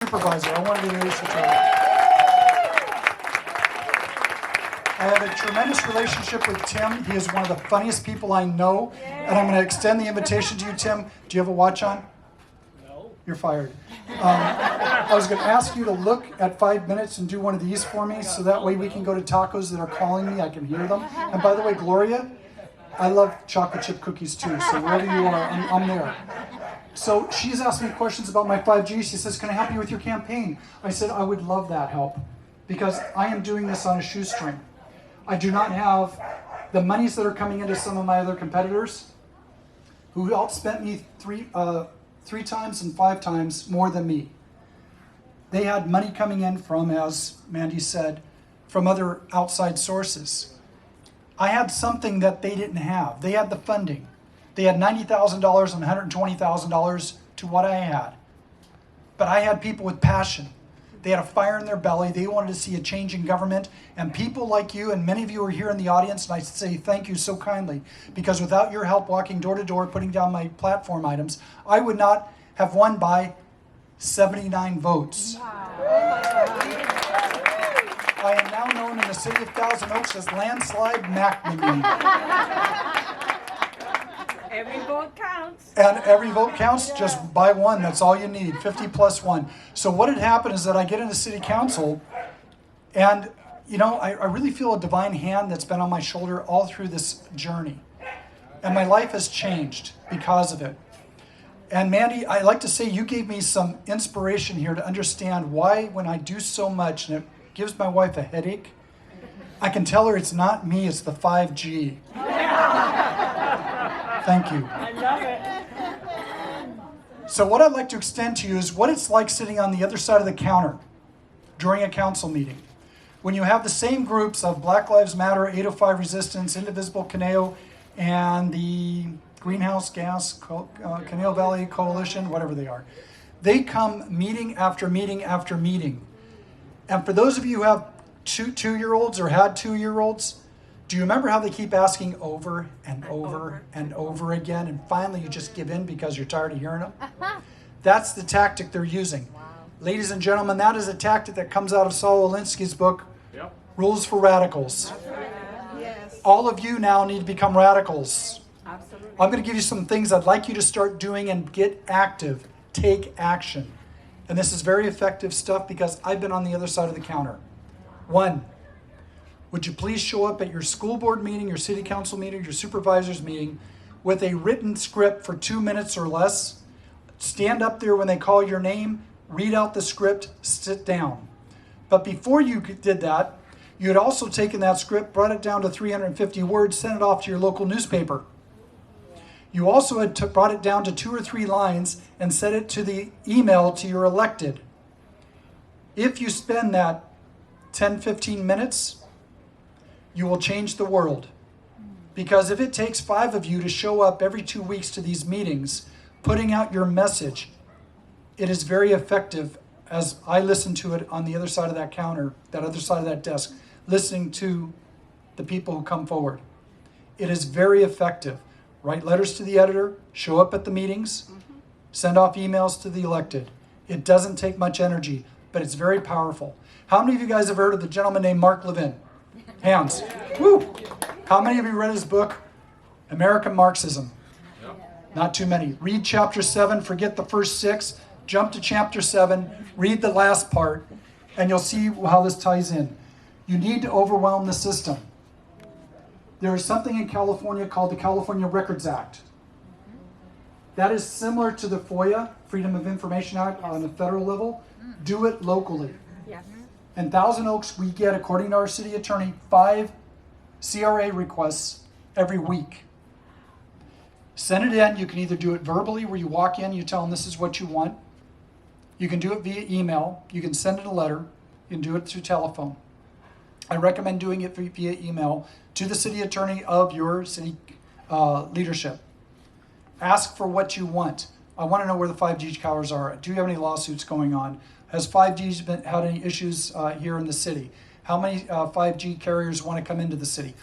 supervisor. I wanted to introduce you to her. I have a tremendous relationship with Tim. He is one of the funniest people I know. And I'm going to extend the invitation to you, Tim. Do you have a watch on? No. You're fired. I was going to ask you to look at 5 minutes and do one of these for me, so that way we can go to tacos that are calling me. I can hear them. And by the way, Gloria, I love chocolate chip cookies too, so wherever you are, I'm there. So she's asking me questions about my 5G. She says, can I help you with your campaign? I said, I would love that help, because I am doing this on a shoestring. I do not have the monies that are coming into some of my other competitors who outspent me three times and 5 times more than me. They had money coming in from, as Mandy said, from other outside sources. I had something that they didn't have. They had the funding. They had $90,000 and $120,000 to what I had. But I had people with passion. They had a fire in their belly. They wanted to see a change in government. And people like you, and many of you are here in the audience, and I say thank you so kindly, because without your help walking door to door, putting down my platform items, I would not have won by 79 votes. Wow. I am now known in the city of Thousand Oaks as Landslide McNamee. Every vote counts. And every vote counts, just by one. That's all you need, 50 plus 1. So what had happened is that I get into city council, and you know, I really feel a divine hand that's been on my shoulder all through this journey. And my life has changed because of it. And Mandy, I like to say you gave me some inspiration here to understand why, when I do so much and it gives my wife a headache, I can tell her it's not me, it's the 5G. Thank you. I love it. So what I'd like to extend to you is what it's like sitting on the other side of the counter during a council meeting. When you have the same groups of Black Lives Matter, 805 Resistance, Indivisible Caneo, and the Greenhouse Gas, Caneo Valley Coalition, whatever they are. They come meeting after meeting after meeting. And for those of you who have two-year-olds or had 2-year-olds, do you remember how they keep asking over and over and over again, and finally you just give in because you're tired of hearing them? That's the tactic they're using. Wow. Ladies and gentlemen, that is a tactic that comes out of Saul Alinsky's book, yep. Rules for Radicals. Yes. All of you now need to become radicals. Absolutely. I'm going to give you some things I'd like you to start doing and get active. Take action. And this is very effective stuff because I've been on the other side of the counter. 1, would you please show up at your school board meeting, your city council meeting, your supervisor's meeting with a written script for 2 minutes or less? Stand up there when they call your name, read out the script, sit down. But before you did that, you had also taken that script, brought it down to 350 words, sent it off to your local newspaper. You also had brought it down to 2 or 3 lines and sent it to the email to your elected. If you spend that 10, 15 minutes, you will change the world. Because if it takes 5 of you to show up every 2 weeks to these meetings, putting out your message, it is very effective, as I listen to it on the other side of that counter, that other side of that desk, listening to the people who come forward. It is very effective. Write letters to the editor, show up at the meetings, send off emails to the elected. It doesn't take much energy, but it's very powerful. How many of you guys have heard of the gentleman named Mark Levin? Hands. Woo! How many of you read his book, American Marxism? Not too many. Read chapter 7, forget the first 6, jump to chapter 7, read the last part, and you'll see how this ties in. You need to overwhelm the system. There is something in California called the California Records Act. That is similar to the FOIA, Freedom of Information Act, on the federal level. Do it locally. Yes. In Thousand Oaks, we get, according to our city attorney, 5 CRA requests every week. Send it in. You can either do it verbally, where you walk in, you tell them this is what you want. You can do it via email. You can send it a letter. You can do it through telephone. I recommend doing it via email to the city attorney of your city leadership. Ask for what you want. I want to know where the 5G towers are. Do you have any lawsuits going on? Has 5G had any issues here in the city? How many 5G carriers want to come into the city?